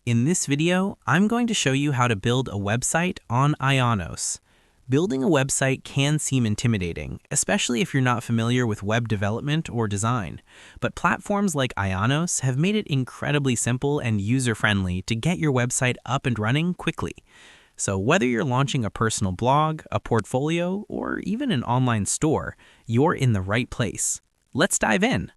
In this video, I'm going to show you how to build a website on IonosE. Building a website can seem intimidating, especially if you're not familiar with web development or design. But platforms like IonosE have made it incredibly simple and user-friendly to get your website up and running quickly. So whether you're launching a personal blog, a portfolio, or even an online store, you're in the right place. Let's dive in.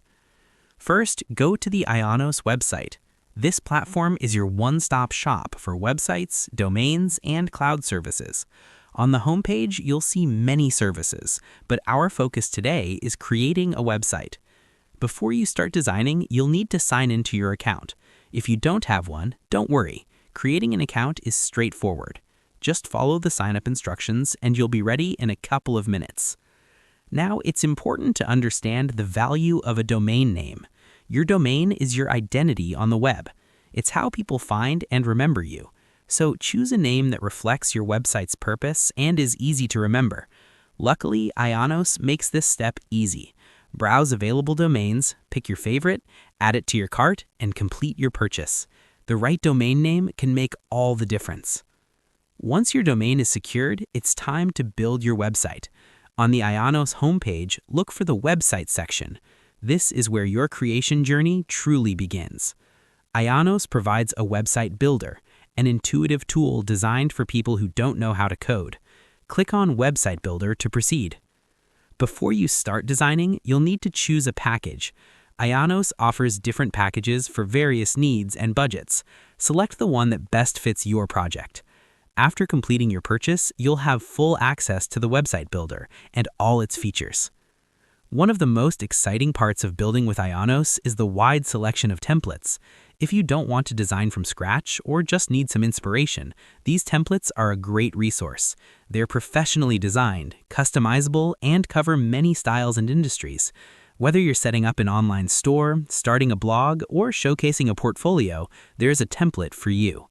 First, go to the IonosE website. This platform is your one-stop shop for websites, domains, and cloud services. On the homepage, you'll see many services, but our focus today is creating a website. Before you start designing, you'll need to sign into your account. If you don't have one, don't worry. Creating an account is straightforward. Just follow the sign-up instructions and you'll be ready in a couple of minutes. Now, it's important to understand the value of a domain name. Your domain is your identity on the web. It's how people find and remember you. So choose a name that reflects your website's purpose and is easy to remember. Luckily, IonosE makes this step easy. Browse available domains, pick your favorite, add it to your cart, and complete your purchase. The right domain name can make all the difference. Once your domain is secured, it's time to build your website. On the IonosE homepage, look for the website section. This is where your creation journey truly begins. IonosE provides a website builder, an intuitive tool designed for people who don't know how to code. Click on Website Builder to proceed. Before you start designing, you'll need to choose a package. IonosE offers different packages for various needs and budgets. Select the one that best fits your project. After completing your purchase, you'll have full access to the website builder and all its features. One of the most exciting parts of building with IonosE is the wide selection of templates. If you don't want to design from scratch or just need some inspiration, these templates are a great resource. They're professionally designed, customizable, and cover many styles and industries. Whether you're setting up an online store, starting a blog, or showcasing a portfolio, there's a template for you.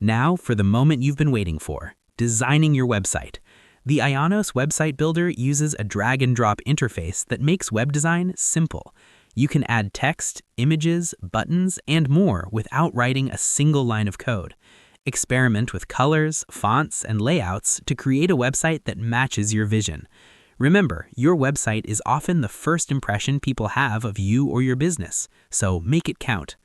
Now for the moment you've been waiting for, designing your website. The IonosE website builder uses a drag-and-drop interface that makes web design simple. You can add text, images, buttons, and more without writing a single line of code. Experiment with colors, fonts, and layouts to create a website that matches your vision. Remember, your website is often the first impression people have of you or your business, so make it count.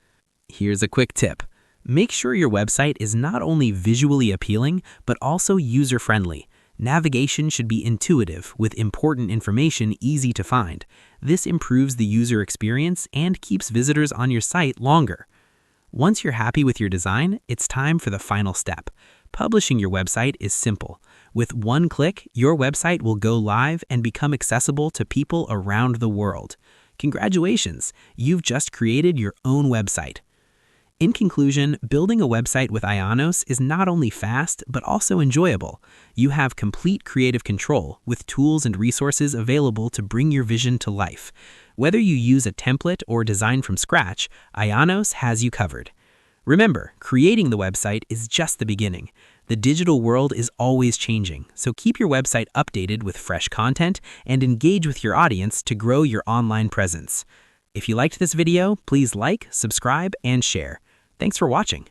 Here's a quick tip. Make sure your website is not only visually appealing, but also user-friendly. Navigation should be intuitive, with important information easy to find. This improves the user experience and keeps visitors on your site longer. Once you're happy with your design, it's time for the final step. Publishing your website is simple. With one click, your website will go live and become accessible to people around the world. Congratulations! You've just created your own website. In conclusion, building a website with IonosE is not only fast, but also enjoyable. You have complete creative control with tools and resources available to bring your vision to life. Whether you use a template or design from scratch, IonosE has you covered. Remember, creating the website is just the beginning. The digital world is always changing, so keep your website updated with fresh content and engage with your audience to grow your online presence. If you liked this video, please like, subscribe, and share. Thanks for watching.